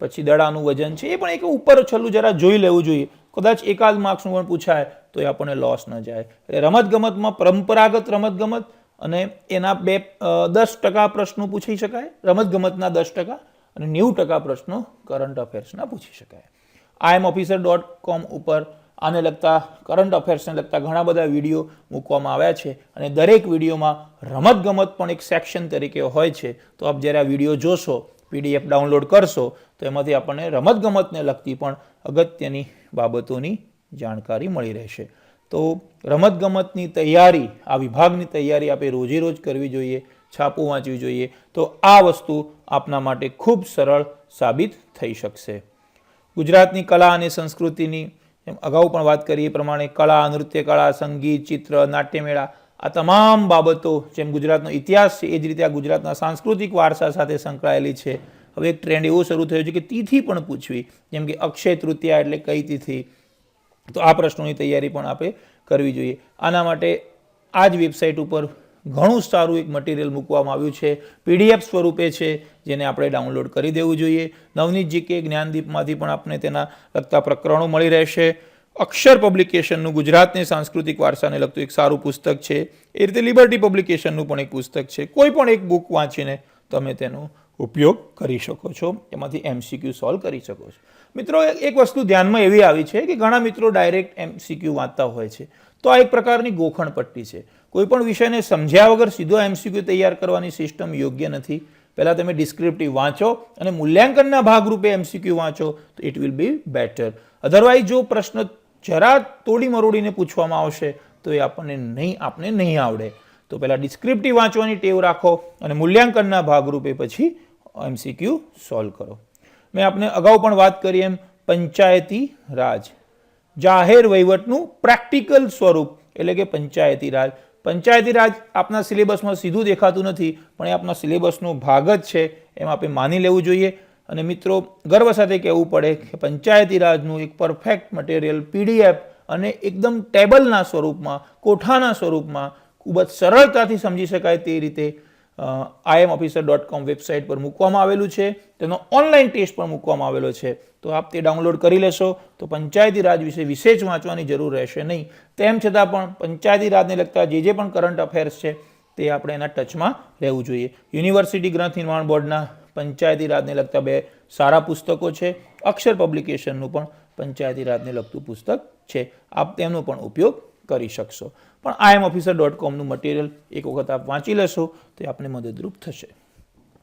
પછી દડાનું વજન છે, એ પણ એક ઉપર છેલ્લું જરા જોઈ લેવું જોઈએ. કદાચ એકાદ માર્ક્સનું પણ પૂછાય તો એ આપણને લોસ ન જાય. એટલે રમતગમતમાં પરંપરાગત રમતગમત અને એના 10% પ્રશ્નો પૂછી શકાય, રમતગમતના 10% અને 90% પ્રશ્નો કરંટ અફેર્સના પૂછી શકાય. imofficer.com ઉપર આને લગતા કરંટ અફેર્સને લગતા ઘણા બધા વિડીયો મૂકવામાં આવ્યા છે અને દરેક વિડીયોમાં રમતગમત પણ એક સેક્શન તરીકે હોય છે. તો આપ જ્યારે આ વિડીયો જોશો, PDF ડાઉનલોડ કરશો તો એમાંથી આપણને રમતગમતને લગતી પણ અગત્યની બાબતોની જાણકારી મળી રહેશે. તો રમતગમતની તૈયારી, આ વિભાગની તૈયારી આપણે રોજે રોજ કરવી જોઈએ, છાપું વાંચવી જોઈએ. તો આ વસ્તુ આપના માટે ખૂબ સરળ સાબિત થઈ શકશે. ગુજરાતની કલા અને સંસ્કૃતિની એમ અગાઉ પણ વાત કરી એ પ્રમાણે કળા, નૃત્ય કળા, સંગીત, ચિત્ર, નાટ્યમેળા, આ તમામ બાબતો જેમ ગુજરાતનો ઇતિહાસ છે એ જ રીતે આ ગુજરાતના સાંસ્કૃતિક વારસા સાથે સંકળાયેલી છે. હવે એક ટ્રેન્ડ એવો શરૂ થયો છે કે તિથિ પણ પૂછવી, જેમ કે અક્ષય તૃતીયા એટલે કઈ તિથિ. તો આ પ્રશ્નોની તૈયારી પણ આપણે કરવી જોઈએ. આના માટે આ જ વેબસાઇટ ઉપર ઘણું સારું એક મટીરિયલ મૂકવામાં આવ્યું છે, PDF સ્વરૂપે છે, જેને આપણે ડાઉનલોડ કરી દેવું જોઈએ. નવનીત જીકે જ્ઞાનદીપમાંથી પણ આપણે તેના લગતા પ્રકરણો મળી રહેશે. અક્ષર પબ્લિકેશનનું ગુજરાતની સાંસ્કૃતિક વારસાને લગતું એક સારું પુસ્તક છે. એ રીતે લિબર્ટી પબ્લિકેશનનું પણ એક પુસ્તક છે. કોઈ પણ એક બુક વાંચીને તમે તેનો ઉપયોગ કરી શકો છો, એમાંથી MCQ સોલ્વ કરી શકો છો. મિત્રો, એક વસ્તુ ધ્યાનમાં એવી આવી છે કે ઘણા મિત્રો ડાયરેક્ટ MCQ વાંચતા હોય છે. તો આ એક પ્રકારની ગોખણ પટ્ટી છે. કોઈ પણ વિષયને સમજ્યા વગર સીધો MCQ તૈયાર કરવાની સિસ્ટમ યોગ્ય નથી. પહેલાં તમે ડિસ્ક્રિપ્ટિવ વાંચો અને મૂલ્યાંકનના ભાગરૂપે MCQ વાંચો તો it will be better. Otherwise જો પ્રશ્ન જરા તોડી મરોડીને પૂછવામાં આવશે તો એ આપને નહીં આવડે. તો પહેલાં ડિસ્ક્રિપ્ટિવ વાંચવાની ટેવ રાખો અને મૂલ્યાંકનના ભાગરૂપે પછી MCQ સોલ્વ કરો. મેં આપને અગાઉ પણ વાત કરી એમ પંચાયતી રાજ, જાહેર વહીવટનું પ્રેક્ટિકલ સ્વરૂપ એટલે કે પંચાયતી રાજ. પંચાયતી રાજ આપના સિલેબસમાં સીધું દેખાતું નથી, પણ એ આપના સિલેબસનો ભાગ જ છે, એમ આપણે માની લેવું જોઈએ. અને મિત્રો, ગર્વ સાથે કહેવું પડે કે પંચાયતી રાજનું એક પરફેક્ટ મટીરિયલ PDF અને એકદમ ટેબલના સ્વરૂપમાં, કોઠાના સ્વરૂપમાં ખૂબ જ સરળતાથી સમજી શકાય તે રીતે imofficer.com વેબસાઇટ પર મૂકવામાં આવેલું છે. તેનો ઓનલાઈન ટેસ્ટ પણ મૂકવામાં આવેલો છે. તો આપ તે ડાઉનલોડ કરી લેશો તો પંચાયતી રાજ વિશે વિશેષ વાંચવાની જરૂર રહેશે નહીં. તેમ છતાં પણ પંચાયતી રાજને લગતા જે પણ કરંટ અફેર્સ છે તે આપણે એના ટચમાં રહેવું જોઈએ. યુનિવર્સિટી ગ્રંથ નિર્માણ બોર્ડના પંચાયતી રાજને લગતા 2 સારા પુસ્તકો છે. અક્ષર પબ્લિકેશનનું પણ પંચાયતી રાજને લગતું પુસ્તક છે. આપ તેમનો પણ ઉપયોગ કરી શકશો. પણ imofficer.comનું મટીરિયલ એક વખત આપ વાંચી લેશો તો આપને મદદરૂપ થશે.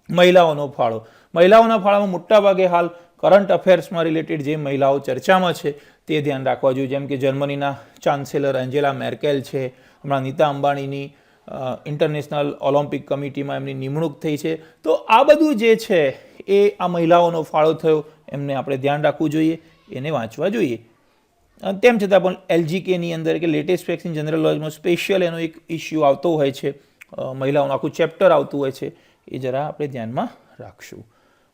મહિલાઓનો ફાળો. મહિલાઓના ફાળામાં મોટાભાગે હાલ કરંટ અફેર્સમાં રિલેટેડ જે મહિલાઓ ચર્ચામાં છે તે ધ્યાન રાખવા જોઈએ. જેમ કે જર્મનીના ચાન્સેલર એન્જેલા મેર્કેલ છે, હમણાં નીતા અંબાણીની ઇન્ટરનેશનલ ઓલિમ્પિક કમિટીમાં એમની નિમણૂક થઈ છે. તો આ બધું જે છે એ આ મહિલાઓનો ફાળો થયો એમને આપણે ધ્યાન રાખવું જોઈએ, એને વાંચવા જોઈએ. તેમ છતાં પણ LGKની અંદર કે લેટેસ્ટ ફેક્ટ્સ ઇન જનરલ નોલેજમાં સ્પેશિયલ એનો એક ઇસ્યુ આવતો હોય છે, મહિલાઓનું આખું ચેપ્ટર આવતું હોય છે, એ જરા આપણે ધ્યાનમાં રાખશું.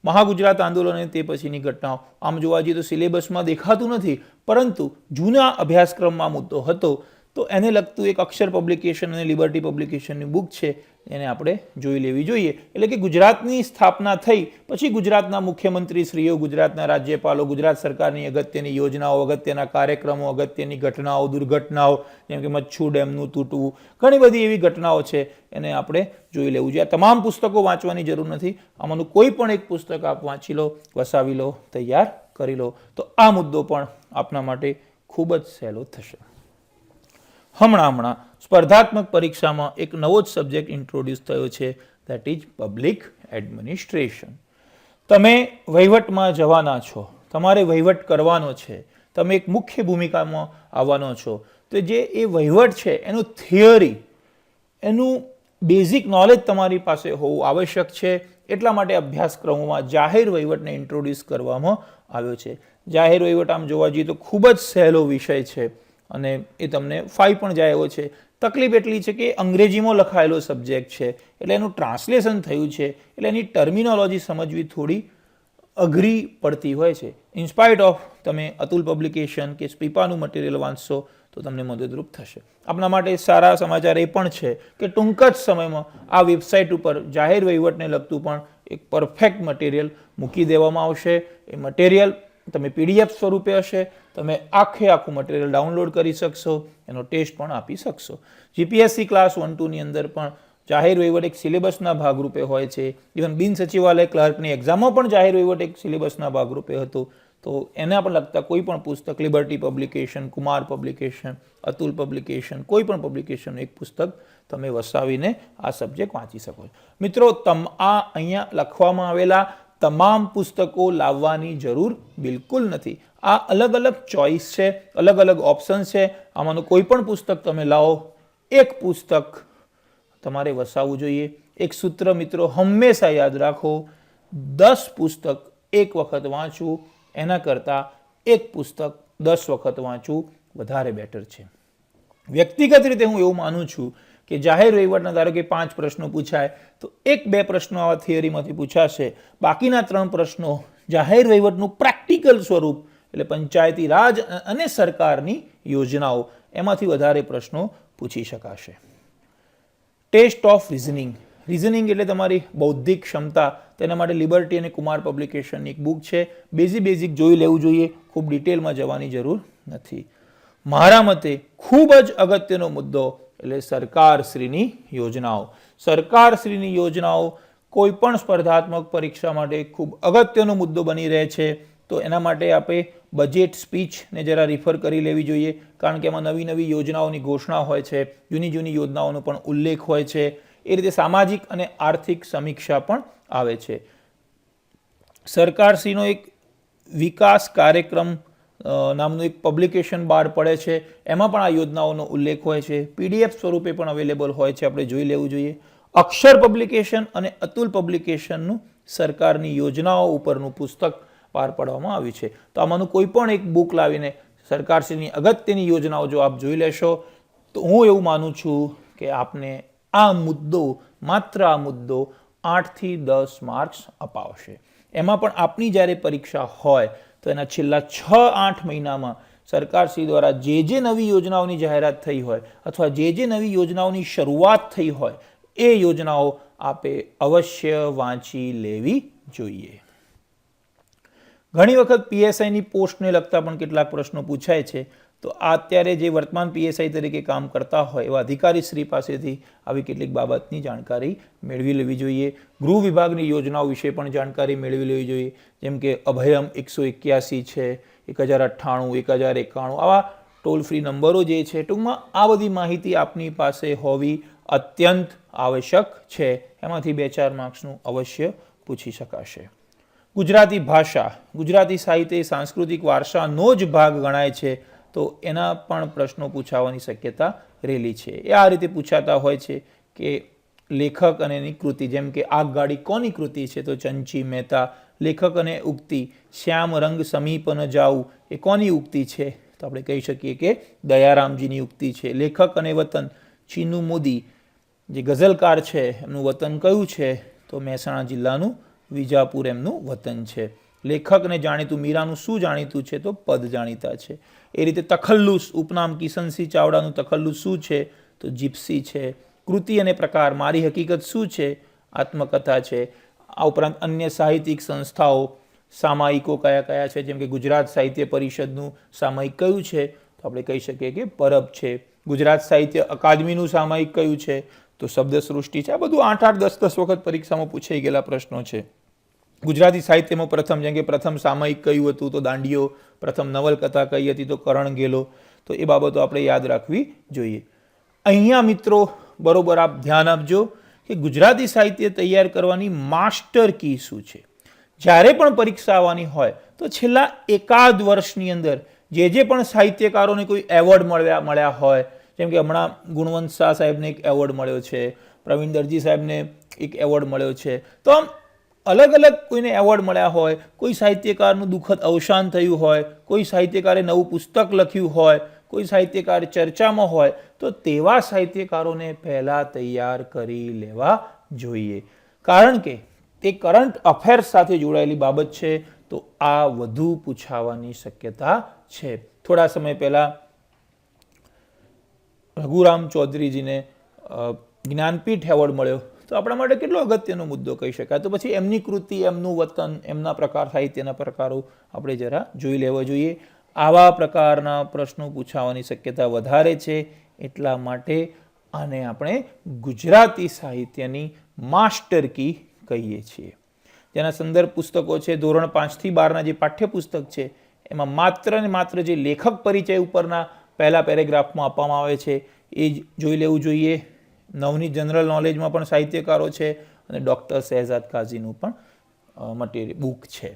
મહાગુજરાત આંદોલન અને તે પછીની ઘટનાઓ આમ જોવા જઈએ તો સિલેબસમાં દેખાતું નથી, પરંતુ જૂના અભ્યાસક્રમમાં મુદ્દો હતો તો એને લગતું એક અક્ષર પબ્લિકેશન અને લિબર્ટી પબ્લિકેશનની બુક છે એને આપણે જોઈ લેવી જોઈએ. એટલે કે ગુજરાતની સ્થાપના થઈ પછી ગુજરાતના મુખ્યમંત્રીશ્રીઓ, ગુજરાતના રાજ્યપાલો, ગુજરાત સરકારની અગત્યની યોજનાઓ, અગત્યના કાર્યક્રમો, અગત્યની ઘટનાઓ, દુર્ઘટનાઓ, જેમ કે મચ્છુ ડેમનું તૂટવું, ઘણી બધી એવી ઘટનાઓ છે એને આપણે જોઈ લેવું જોઈએ. આ તમામ પુસ્તકો વાંચવાની જરૂર નથી. આમાંનું કોઈ પણ એક પુસ્તક આપ વાંચી લો, વસાવી લો, તૈયાર કરી લો તો આ મુદ્દો પણ આપના માટે ખૂબ જ સહેલો થશે. હમણાં સ્પર્ધાત્મક પરીક્ષામાં એક નવો જ સબ્જેક્ટ ઇન્ટ્રોડ્યુસ થયો છે, દેટ ઇઝ પબ્લિક એડમિનિસ્ટ્રેશન. તમે વહીવટમાં જવાના છો, તમારે વહીવટ કરવાનો છે, તમે એક મુખ્ય ભૂમિકામાં આવવાનો છો, તો જે એ વહીવટ છે એનું થિયરી, એનું બેઝિક નોલેજ તમારી પાસે હોવું આવશ્યક છે. એટલા માટે અભ્યાસક્રમોમાં જાહેર વહીવટને ઇન્ટ્રોડ્યુસ કરવામાં આવ્યો છે. જાહેર વહીવટ આમ જોવા જઈએ તો ખૂબ જ સહેલો વિષય છે અને એ તમને ફાઈ પણ જાય એવો છે. તકલીફ એટલી છે કે અંગ્રેજીમાં લખાયેલો સબ્જેક્ટ છે એટલે એનું ટ્રાન્સલેશન થયું છે એટલે એની ટર્મિનોલોજી સમજવી થોડી અઘરી પડતી હોય છે. ઇન્સ્પાયર્ડ ઓફ તમે અતુલ પબ્લિકેશન કે સ્પીપાનું મટીરિયલ વાંચશો તો તમને મદદરૂપ થશે. આપણા માટે સારા સમાચાર એ પણ છે કે ટૂંક જ સમયમાં આ વેબસાઇટ ઉપર જાહેર વહીવટને લગતું પણ એક પરફેક્ટ મટીરિયલ મૂકી દેવામાં આવશે. એ મટીરિયલ તમે PDF સ્વરૂપે હશે, તમે આખું મટીરિયલ ડાઉનલોડ કરી શકશો, એનો ટેસ્ટ પણ આપી શકશો. GPSC ક્લાસ 1-2ની અંદર પણ જાહેર વહીવટ એક સિલેબસના ભાગરૂપે હોય છે. ઇવન બિન સચિવાલય ક્લાર્કની એક્ઝામમાં પણ જાહેર વહીવટ એક સિલેબસના ભાગરૂપે હતું. તો એના પણ લગતા કોઈ પણ પુસ્તક, liberty publication, Kumar publication, Atul publication, કોઈ પણ પબ્લિકેશન એક પુસ્તક તમે વસાવીને આ સબ્જેક્ટ વાંચી શકો છો. મિત્રો, આ અહીંયા લખવામાં આવેલા તમામ પુસ્તકો લાવવાની જરૂર બિલકુલ નથી. આ અલગ અલગ ચોઇસ છે, અલગ અલગ ઓપ્શન્સ છે. આમાંનું કોઈ પણ પુસ્તક તમે લાવો, એક પુસ્તક તમારે વસાવવું જોઈએ. એક સૂત્ર મિત્રો હંમેશા યાદ રાખો, 10 પુસ્તક એક વખત વાંચવું એના કરતાં એક પુસ્તક 10 વખત વાંચવું વધારે બેટર છે. વ્યક્તિગત રીતે હું એવું માનું છું કે જાહેર વહીવટના ધારો કે 5 પ્રશ્નો પૂછાય તો 1-2 પ્રશ્નો આવા થિયરીમાંથી પૂછાશે, બાકીના 3 પ્રશ્નો જાહેર વહીવટનું પ્રેક્ટિકલ સ્વરૂપ એટલે પંચાયતી રાજ અને સરકારની યોજનાઓ એમાંથી વધારે પ્રશ્નો પૂછી શકાશે. Test of reasoning. રિઝનિંગ એટલે તમારી બૌદ્ધિક ક્ષમતા. તેના માટે લિબર્ટી અને કુમાર પબ્લિકેશનની એક બુક છે. બેઝિક જોઈ લેવું જોઈએ, ખૂબ ડિટેલમાં જવાની જરૂર નથી. મારા મતે ખૂબ જ અગત્યનો મુદ્દો એટલે સરકારશ્રીની યોજનાઓ. સરકારશ્રીની યોજનાઓ કોઈ પણ સ્પર્ધાત્મક પરીક્ષા માટે ખૂબ અગત્યનો મુદ્દો બની રહે છે. તો એના માટે આપણે બજેટ સ્પીચને જરા રિફર કરી લેવી જોઈએ, કારણ કે એમાં નવી યોજનાઓની ઘોષણા હોય છે, જૂની યોજનાઓનો પણ ઉલ્લેખ હોય છે. એ રીતે સામાજિક અને આર્થિક સમીક્ષા પણ આવે છે. સરકારશ્રીનો એક વિકાસ કાર્યક્રમ નામનું એક પબ્લિકેશન બહાર પડે છે, એમાં પણ આ યોજનાઓનો ઉલ્લેખ હોય છે. PDF સ્વરૂપે પણ અવેલેબલ હોય છે, આપણે જોઈ લેવું જોઈએ. અક્ષર પબ્લિકેશન અને અતુલ પબ્લિકેશનનું સરકારની યોજનાઓ ઉપરનું પુસ્તક બહાર પાડવામાં આવ્યું છે. તો આમાંનું કોઈ પણ એક બુક લાવીને સરકારશ્રીની અગત્યની યોજનાઓ જો આપ જોઈ લેશો તો હું એવું માનું છું કે આપને માત્ર આ મુદ્દો 8 થી 10 માર્ક્સ અપાવશે. એમાં પણ આપની જ્યારે પરીક્ષા હોય તો એના છેલ્લા 6-8 મહિનામાં સરકારશ્રી દ્વારા જે નવી યોજનાઓની જાહેરાત થઈ હોય અથવા જે નવી યોજનાઓની શરૂઆત થઈ હોય એ યોજનાઓ આપે અવશ્ય વાંચી લેવી જોઈએ. ઘણી વખત પીએસઆઈની પોસ્ટને લગતા પણ કેટલાક પ્રશ્નો પૂછાય છે. તો આ અત્યારે જે વર્તમાન પીએસઆઈ તરીકે કામ કરતા હોય એવા અધિકારી શ્રી પાસેથી આવી કેટલીક બાબતની જાણકારી મેળવી લેવી જોઈએ. ગૃહ વિભાગની યોજનાઓ વિશે પણ જાણકારી મેળવી લેવી જોઈએ. જેમ કે અભયમ 181 છે, 1098, 1091, આવા ટોલ ફ્રી નંબરો જે છે. ટૂંકમાં આ બધી માહિતી આપની પાસે હોવી અત્યંત આવશ્યક છે. એમાંથી 2-4 માર્ક્સનું અવશ્ય પૂછી શકાશે. ગુજરાતી ભાષા, ગુજરાતી સાહિત્ય સાંસ્કૃતિક વારસાનો જ ભાગ ગણાય છે. તો એના પણ પ્રશ્નો પૂછાવાની શક્યતા રહેલી છે. એ આ રીતે પૂછાતા હોય છે કે લેખક અને એની કૃતિ, જેમ કે આગગાડી કોની કૃતિ છે? તો ચંચી મહેતા. લેખક અને ઉક્તિ શ્યામ રંગ સમીપ ન જાઉં એ કોની ઉક્તિ છે? તો આપણે કહી શકીએ કે દયારામજીની ઉક્તિ છે. લેખક અને વતન ચીનુ મોદી જે ગઝલકાર છે એમનું વતન કયું છે? તો મહેસાણા જિલ્લાનું વિજાપુર એમનું વતન છે. લેખકને જાણીતું મીરાનું શું જાણીતું છે? તો પદ જાણીતા છે. એ રીતે તખલ્લુસ ઉપનામ કિશનસિંહ ચાવડાનું તખલ્લુસ શું છે? તો જીપ્સી છે. કૃતિ અને પ્રકાર મારી હકીકત શું છે? આત્મકથા છે. આ ઉપરાંત અન્ય સાહિત્યિક સંસ્થાઓ સામાયિકો કયા કયા છે? જેમ કે ગુજરાત સાહિત્ય પરિષદનું સામાયિક કયું છે? તો આપણે કહી શકીએ કે પરબ છે. ગુજરાત સાહિત્ય અકાદમીનું સામાયિક કયું છે? તો શબ્દસૃષ્ટિ છે. આ બધું 8-8, 10-10 વખત પરીક્ષામાં પૂછાઈ ગયેલા પ્રશ્નો છે. ગુજરાતી સાહિત્યમાં પ્રથમ, જેમ કે પ્રથમ સામાયિક કયું હતું? તો દાંડિયો. પ્રથમ નવલકથા કઈ હતી? તો કરણ ગેલો. તો એ બાબતો આપણે યાદ રાખવી જોઈએ. અહીંયા મિત્રો બરોબર આપ ધ્યાન આપજો કે ગુજરાતી સાહિત્ય તૈયાર કરવાની માસ્ટર કી શું છે. જ્યારે પણ પરીક્ષા આવવાની હોય તો છેલ્લા એકાદ વર્ષની અંદર જે પણ સાહિત્યકારોને કોઈ એવોર્ડ મળ્યા હોય, જેમ કે હમણાં ગુણવંત શાહ સાહેબને એક એવોર્ડ મળ્યો છે, પ્રવીણ દરજી સાહેબને એક એવોર્ડ મળ્યો છે. તો આમ અલગ અલગ કોઈને એવોર્ડ મળ્યા હોય, કોઈ સાહિત્યકારનું દુઃખદ અવસાન થયું હોય, કોઈ સાહિત્યકારે નવું પુસ્તક લખ્યું હોય, કોઈ સાહિત્યકાર ચર્ચામાં હોય, તો તેવા સાહિત્યકારોને પહેલાં તૈયાર કરી લેવા જોઈએ. કારણ કે તે કરંટ અફેર્સ સાથે જોડાયેલી બાબત છે. તો આ વધુ પૂછાવાની શક્યતા છે. થોડા સમય પહેલાં રઘુરામ ચૌધરીજીને જ્ઞાનપીઠ એવોર્ડ મળ્યો. તો આપણા માટે કેટલો અગત્યનો મુદ્દો કહી શકાય. તો પછી એમની કૃતિ, એમનું વતન, એમના પ્રકાર, સાહિત્યના પ્રકારો આપણે જરા જોઈ લેવા જોઈએ. આવા પ્રકારના પ્રશ્નો પૂછાવાની શક્યતા વધારે છે. એટલા માટે આને આપણે ગુજરાતી સાહિત્યની માસ્ટર કી કહીએ છીએ. જેના સંદર્ભ પુસ્તકો છે ધોરણ 5 થી 12ના જે પાઠ્યપુસ્તક છે એમાં માત્ર ને માત્ર જે લેખક પરિચય ઉપરના પહેલા પેરેગ્રાફમાં આપવામાં આવે છે એ જ જોઈ લેવું જોઈએ. નવનીત જનરલ નોલેજમાં પણ સાહિત્યકારો છે અને ડૉક્ટર શહેજાદ કાઝીનું પણ મટીરિયલ બુક છે.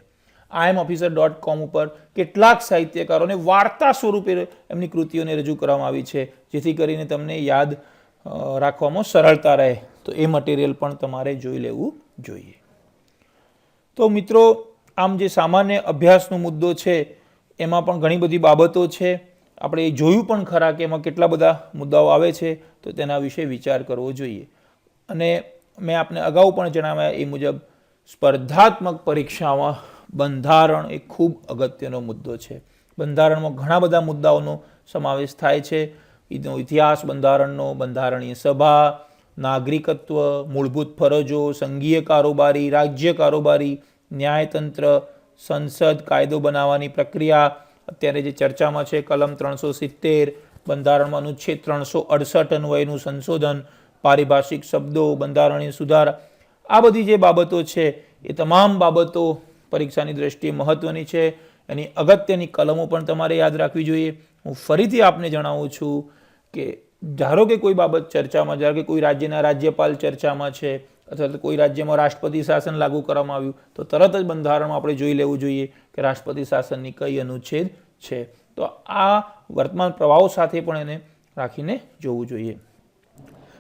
IAMofficer.com ઉપર કેટલાક સાહિત્યકારોને વાર્તા સ્વરૂપે એમની કૃતિઓને રજૂ કરવામાં આવી છે, જેથી કરીને તમને યાદ રાખવામાં સરળતા રહે. તો એ મટીરિયલ પણ તમારે જોઈ લેવું જોઈએ. તો મિત્રો, આમ જે સામાન્ય અભ્યાસનો મુદ્દો છે એમાં પણ ઘણી બધી બાબતો છે. આપણે એ જોયું પણ ખરા કે એમાં કેટલા બધા મુદ્દાઓ આવે છે. તો તેના વિશે વિચાર કરવો જોઈએ. અને મેં આપને અગાઉ પણ જણાવ્યા એ મુજબ સ્પર્ધાત્મક પરીક્ષામાં બંધારણ એ ખૂબ અગત્યનો મુદ્દો છે. બંધારણમાં ઘણા બધા મુદ્દાઓનો સમાવેશ થાય છે. ઇતિહાસ બંધારણનો, બંધારણીય સભા, નાગરિકત્વ, મૂળભૂત ફરજો, સંઘીય કારોબારી, રાજ્ય કારોબારી, ન્યાયતંત્ર, સંસદ, કાયદો બનાવવાની પ્રક્રિયા, અત્યારે જે ચર્ચામાં છે કલમ 370, બંધારણમાં અનુચ્છેદ 368 અન્વયનું સંશોધન, પારિભાષિક શબ્દો, બંધારણીય સુધારા, આ બધી જે બાબતો છે એ તમામ બાબતો પરીક્ષાની દ્રષ્ટિએ મહત્વની છે. એની અગત્યની કલમો પણ તમારે યાદ રાખવી જોઈએ. હું ફરીથી આપને જણાવું છું કે ધારો કે કોઈ બાબત ચર્ચામાં, ધારો કે કોઈ રાજ્યના રાજ્યપાલ ચર્ચામાં છે અથવા તો કોઈ રાજ્યમાં રાષ્ટ્રપતિ શાસન લાગુ કરવામાં આવ્યું, તો તરત જ બંધારણમાં આપણે જોઈ લેવું જોઈએ કે રાષ્ટ્રપતિ શાસનની કઈ અનુચ્છેદ છે. તો આ વર્તમાન પ્રવાહો સાથે પણ એને રાખીને જોવું જોઈએ.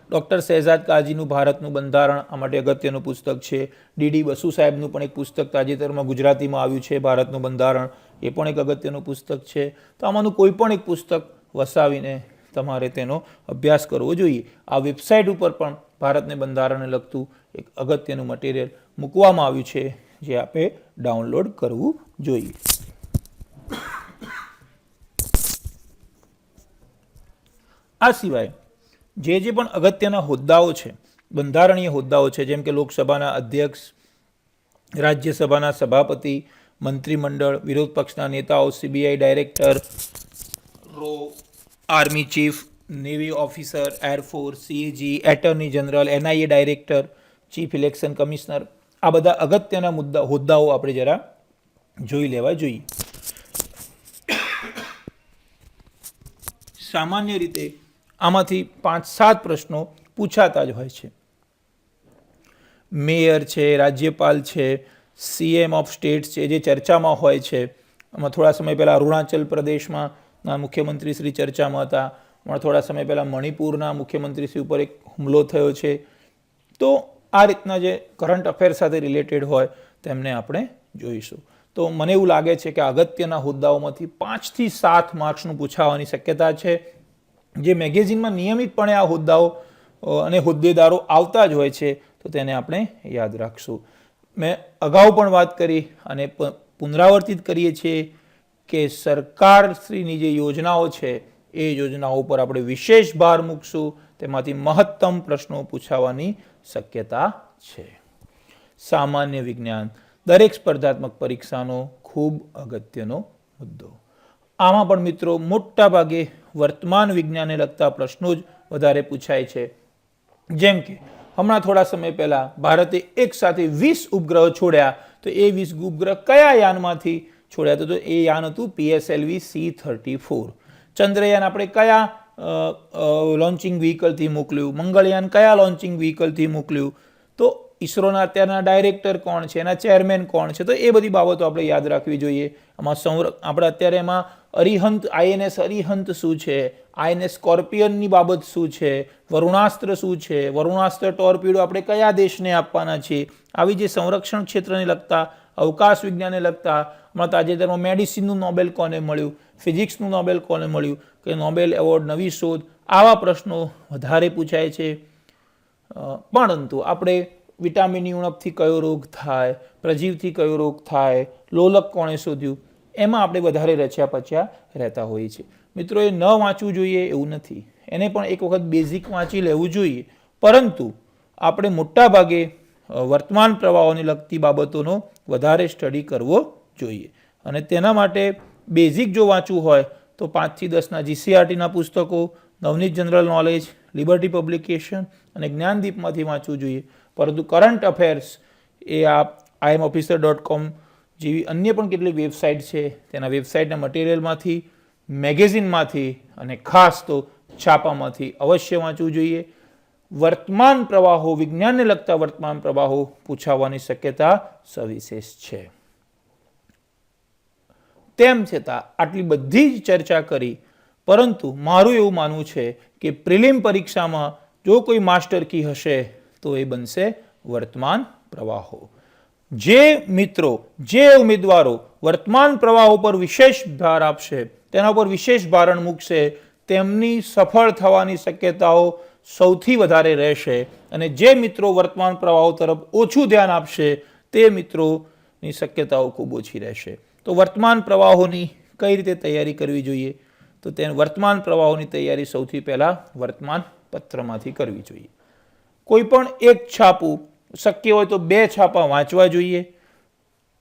ડૉક્ટર શહેજાદ કાઝીનું ભારતનું બંધારણ આ માટે અગત્યનું પુસ્તક છે. ડીડી બસુ સાહેબનું પણ એક પુસ્તક તાજેતરમાં ગુજરાતીમાં આવ્યું છે, ભારતનું બંધારણ, એ પણ એક અગત્યનું પુસ્તક છે. તો આમાંનું કોઈ પણ એક પુસ્તક વસાવીને તમારે તેનો અભ્યાસ કરવો જોઈએ. આ વેબસાઇટ ઉપર પણ ભારતને બંધારણને લગતું એક અગત્યનું મટીરિયલ મૂકવામાં આવ્યું છે, જે આપણે ડાઉનલોડ કરવું જોઈએ. આ સિવાય જે પણ અગત્યના હોદ્દાઓ છે, બંધારણીય હોદ્દાઓ છે, જેમ કે લોકસભાના અધ્યક્ષ, રાજ્યસભાના સભાપતિ, મંત્રીમંડળ, વિરોધ પક્ષના નેતાઓ, સીબીઆઈ ડાયરેક્ટર, રો, army chief, navy officer, air force, CAG, attorney general, NIA director, chief election commissioner, આ બધા અગત્યના હોદ્દાઓ આપણે જરા જોઈ લેવા જોઈએ. સામાન્ય રીતે આમાંથી 5-7 પ્રશ્નો પૂછાતા જ હોય છે. મેયર છે, રાજ્યપાલ છે, સીએમ ઓફ સ્ટેટ્સ છે, જે ચર્ચામાં હોય છે. આમાં થોડા સમય પહેલાં અરુણાચલ પ્રદેશમાં મુખ્યમંત્રી શ્રી ચર્ચામાં હતા. થોડા સમય પહેલાં મણિપુરના મુખ્યમંત્રી શ્રી ઉપર એક હુમલો થયો છે. તો આ રીતના જે કરંટ અફેર સાથે રિલેટેડ હોય તેમને આપણે જોઈશું. તો મને એવું લાગે છે કે અગત્યના હોદ્દાઓમાંથી 5 થી 7 માર્ક્સનું પૂછાવાની શક્યતા છે. જે મેગેઝિનમાં નિયમિતપણે આ હોદ્દાઓ અને હોદ્દેદારો આવતા જ હોય છે, તો તેને આપણે યાદ રાખશું. મેં અગાઉ પણ વાત કરી અને પુનરાવર્તિત કરીએ છીએ કે સરકારશ્રીની જે યોજનાઓ છે એ યોજનાઓ પર આપણે વિશેષ ભાર મૂકશું. તેમાંથી મહત્તમ પ્રશ્નો પૂછાવાની શક્યતા છે. સામાન્ય વિજ્ઞાન દરેક સ્પર્ધાત્મક પરીક્ષાનો ખૂબ અગત્યનો મુદ્દો. આમાં પણ મિત્રો મોટા ભાગે વર્તમાન વિજ્ઞાનને લગતા પ્રશ્નો જ વધારે પૂછાય છે. જેમ કે હમણાં થોડા સમય પહેલાં ભારતે એક સાથે 20 ઉપગ્રહ છોડ્યા, તો એ 20 ઉપગ્રહ કયા યાનમાંથી છોડ્યા? તો એ યાન હતું PSLV C-34. ચંદ્રયાન આપણે કયા લોન્ચિંગ વ્હીકલથી મોકલ્યું? મંગળયાન કયા લોન્ચિંગ વ્હીકલથી મોકલ્યું? તો ઈસરોના અત્યારના ડાયરેક્ટર કોણ છે, એના ચેરમેન કોણ છે? તો એ બધી બાબતો આપણે યાદ રાખવી જોઈએ. આમાં આપણે અત્યારે એમાં અરિહંત, INS અરિહંત શું છે, INS સ્કોર્પિયનની બાબત શું છે, વરુણાસ્ત્ર શું છે, વરુણાસ્ત્ર ટોર્પિડો આપણે કયા દેશને આપવાના છે, આવી જે સંરક્ષણ ક્ષેત્રને લગતા, અવકાશ વિજ્ઞાનને લગતા, હમણાં તાજેતરમાં મેડિસિનનું નોબેલ કોને મળ્યું, ફિઝિક્સનું નોબેલ કોને મળ્યું, કે નોબેલ એવોર્ડ, નવી શોધ, આવા પ્રશ્નો વધારે પૂછાય છે. પરંતુ આપણે વિટામિનની ઉણપથી કયો રોગ થાય, પ્રજીવથી કયો રોગ થાય, લોલક કોણે શોધ્યું, એમાં આપણે વધારે રચ્યા પચ્યા રહેતા હોઈએ છીએ. મિત્રો, એ ન વાંચવું જોઈએ એવું નથી, એને પણ એક વખત બેઝિક વાંચી લેવું જોઈએ. પરંતુ આપણે મોટા ભાગે વર્તમાન પ્રવાહોને લગતી બાબતોનો વધારે સ્ટડી કરવો જોઈએ. અને તેના માટે બેઝિક જો વાંચવું હોય તો 5 થી 10ના GCRTના પુસ્તકો, Navneet general knowledge, liberty publication અને જ્ઞાનદીપમાંથી વાંચવું જોઈએ. પરંતુ કરંટ અફેર્સ એ આ imofficer.com જેવી અન્ય પણ કેટલીક વેબસાઇટ છે, તેના વેબસાઇટના મટીરિયલમાંથી, મેગેઝિનમાંથી અને ખાસ તો છાપામાંથી અવશ્ય વાંચવું જોઈએ. વર્તમાન પ્રવાહો, વિજ્ઞાનને લગતા વર્તમાન પ્રવાહો પૂછાવાની શક્યતા સવિશેષ છે. તેમ છતાં આટલી બધી જ ચર્ચા કરી, પરંતુ મારું એવું માનવું છે કે પ્રિલિમ પરીક્ષામાં જો કોઈ માસ્ટર કી હશે તો એ બનશે વર્તમાન પ્રવાહો. જે મિત્રો, જે ઉમેદવારો વર્તમાન પ્રવાહો પર વિશેષ ભાર આપશે, તેના પર વિશેષ ભારણ મૂકશે, તેમની સફળ થવાની શક્યતાઓ સૌથી વધારે રહેશે. અને જે મિત્રો વર્તમાન પ્રવાહો તરફ ઓછું ધ્યાન આપશે તે મિત્રોની શક્યતાઓ ખૂબ ઓછી રહેશે. તો વર્તમાન પ્રવાહોની કઈ રીતે તૈયારી કરવી જોઈએ? તો તે વર્તમાન પ્રવાહોની તૈયારી સૌથી પહેલાં વર્તમાન પત્રમાંથી કરવી જોઈએ. કોઈ પણ એક છાપું, શક્ય હોય તો 2 છાપા વાંચવા જોઈએ.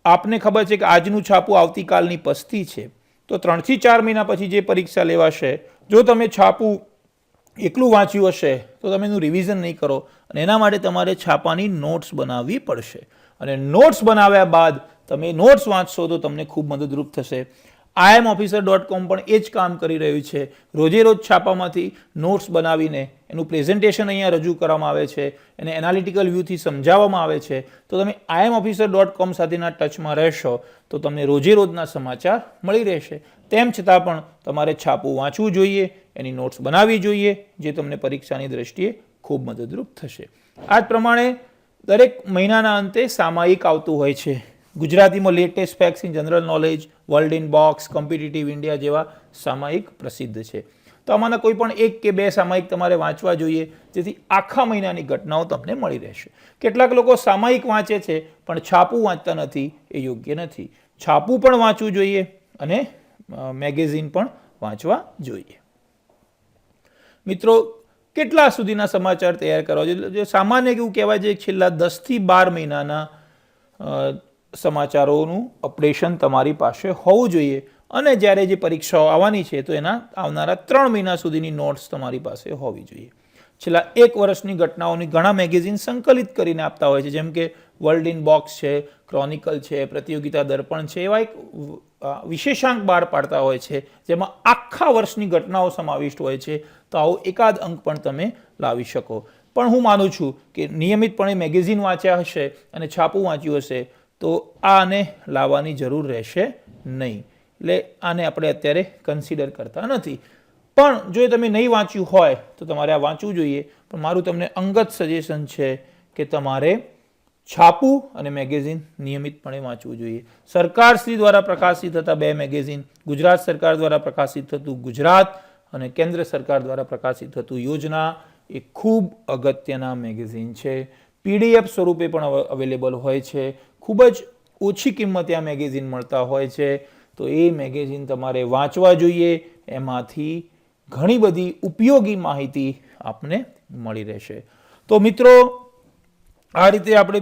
આપને ખબર છે કે આજનું છાપું આવતીકાલની પસ્તી છે, તો 3 થી 4 મહિના પછી જે પરીક્ષા લેવાશે, જો તમે છાપું એકલું વાંચ્યું હશે તો તમે એનું રિવિઝન નહીં કરો, અને એના માટે તમારે છાપાની નોટ્સ બનાવવી પડશે. અને નોટ્સ બનાવ્યા બાદ તમે નોટ્સ વાંચશો તો તમને ખૂબ મદદરૂપ થશે. imofficer.com પણ એ જ કામ કરી રહ્યું છે. રોજે રોજ છાપામાંથી નોટ્સ બનાવીને એનું પ્રેઝન્ટેશન અહીંયા રજૂ કરવામાં આવે છે, એને એનાલિટિકલ વ્યૂથી સમજાવવામાં આવે છે. તો તમે imofficer.com સાથેના ટચમાં રહેશો તો તમને રોજે રોજના સમાચાર મળી રહેશે. તેમ છતાં પણ તમારે છાપું વાંચવું જોઈએ, એની નોટ્સ બનાવવી જોઈએ, જે તમને પરીક્ષાની દ્રષ્ટિએ ખૂબ મદદરૂપ થશે. આ જ પ્રમાણે દરેક મહિનાના અંતે સામાયિક આવતું હોય છે. ગુજરાતીમાં latest facts in general knowledge, world in box, competitive India જેવા સામાયિક પ્રસિદ્ધ છે. તો આમાંના કોઈ પણ 1 કે 2 સામાયિક તમારે વાંચવા જોઈએ, જેથી આખા મહિનાની ઘટનાઓ તમને મળી રહેશે. કેટલાક લોકો સામાયિક વાંચે છે પણ છાપું વાંચતા નથી, એ યોગ્ય નથી. છાપું પણ વાંચવું જોઈએ અને મેગેઝિન પણ વાંચવા જોઈએ. મિત્રો, કેટલા સુધીના સમાચાર તૈયાર કરવા જોઈએ. જે સામાન્ય એવું કહેવાય છે છેલ્લા 10 થી 12 મહિનાના સમાચારોનું અપડેશન તમારી પાસે હોવું જોઈએ. અને જ્યારે જે પરીક્ષાઓ આવવાની છે તો એના આવનારા 3 મહિના સુધીની નોટ્સ તમારી પાસે હોવી જોઈએ. છેલ્લા 1 વર્ષની ઘટનાઓની ઘણા મેગેઝિન સંકલિત કરીને આપતા હોય છે, જેમ કે વર્લ્ડ ઇન બોક્સ છે, ક્રોનિકલ છે, પ્રતિયોગિતા દર્પણ છે, એવા એક વિશેષાંક બહાર પાડતા હોય છે જેમાં આખા વર્ષની ઘટનાઓ સમાવિષ્ટ હોય છે. તો આવો એકાદ અંક પણ તમે લાવી શકો. પણ હું માનું છું કે નિયમિતપણે મેગેઝિન વાંચ્યા હશે અને છાપું વાંચ્યું હશે તો આને લાવવાની જરૂર રહેશે નહીં. એટલે આને આપણે અત્યારે કન્સિડર કરતા નથી. પણ જો તમે નહીં વાંચ્યું હોય તો તમારે આ વાંચવું જોઈએ. પણ મારું તમને અંગત સજેશન છે કે તમારે છાપું અને મેગેઝિન નિયમિતપણે વાંચવું જોઈએ. સરકારશ્રી દ્વારા પ્રકાશિત થતા 2 મેગેઝિન, ગુજરાત સરકાર દ્વારા પ્રકાશિત થતું ગુજરાત અને કેન્દ્ર સરકાર દ્વારા પ્રકાશિત થતું યોજના, એ ખૂબ અગત્યના મેગેઝિન છે. PDF સ્વરૂપે પણ અવેલેબલ હોય છે. ખૂબ જ ઓછી કિંમતે આ મેગેઝિન મળતા હોય છે. તો એ મેગેઝિન તમારે વાંચવા જોઈએ. એમાંથી ઘણી બધી ઉપયોગી માહિતી આપને મળી રહેશે. તો મિત્રો, આ રીતે આપણે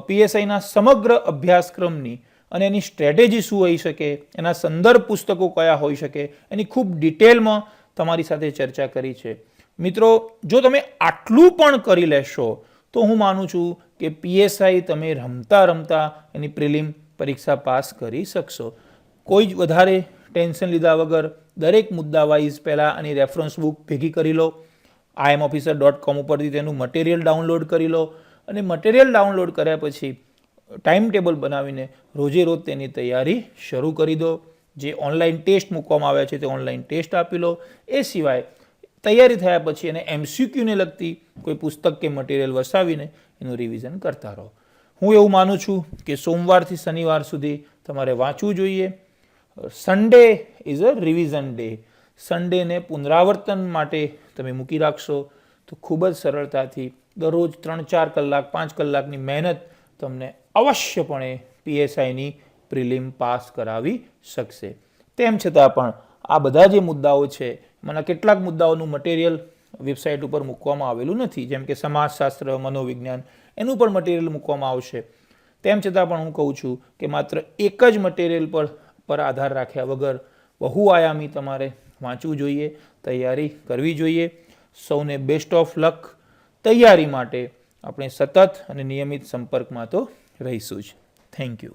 PSIના સમગ્ર અભ્યાસક્રમની અને એની સ્ટ્રેટેજી શું હોઈ શકે, એના સંદર્ભ પુસ્તકો કયા હોઈ શકે, એની ખૂબ ડિટેલમાં તમારી સાથે ચર્ચા કરી છે. મિત્રો, જો તમે આટલું પણ કરી લેશો તો હું માનું છું કે PSI તમે રમતા રમતા એની પ્રિલિમ પરીક્ષા પાસ કરી શકશો. કોઈ જ વધારે ટેન્શન લીધા વગર દરેક મુદ્દા વાઇઝ પહેલાં આની રેફરન્સ બુક ભેગી કરી લો. imofficer.com ઉપરથી તેનું મટીરિયલ ડાઉનલોડ કરી લો. અને મટીરિયલ ડાઉનલોડ કર્યા પછી ટાઈમ ટેબલ બનાવીને રોજે રોજ તેની તૈયારી શરૂ કરી દો. જે ઓનલાઈન ટેસ્ટ મૂકવામાં આવ્યા છે તે ઓનલાઈન ટેસ્ટ આપી લો. એ સિવાય તૈયારી થયા પછી એને MCQને લગતી કોઈ પુસ્તક કે મટીરિયલ વસાવીને એનું રિવિઝન કરતા રહો. હું એવું માનું છું કે સોમવારથી શનિવાર સુધી તમારે વાંચવું જોઈએ. Sunday is a revision day. સન્ડેને પુનરાવર્તન માટે તમે મૂકી રાખશો તો ખૂબ જ સરળતાથી દરરોજ 3-4 કલાક 5 કલાકની મહેનત તમને અવશ્યપણે PSIની પ્રિલિમ પાસ કરાવી શકશે. તેમ છતાં પણ આ બધા જે મુદ્દાઓ છે, એમાંના કેટલાક મુદ્દાઓનું મટીરિયલ વેબસાઇટ ઉપર મૂકવામાં આવેલું નથી, જેમ કે સમાજશાસ્ત્ર, મનોવિજ્ઞાન, એનું પણ મટીરિયલ મૂકવામાં આવશે. તેમ છતાં પણ હું કહું છું કે માત્ર એક જ મટીરિયલ પર આધાર રાખ્યા વગર બહુઆયામી તમારે વાંચવું જોઈએ, તૈયારી કરવી જોઈએ. સૌને બેસ્ટ ઓફ લક. તૈયારી માટે આપણે સતત અને નિયમિત સંપર્કમાં તો રહીશું જ. Thank you.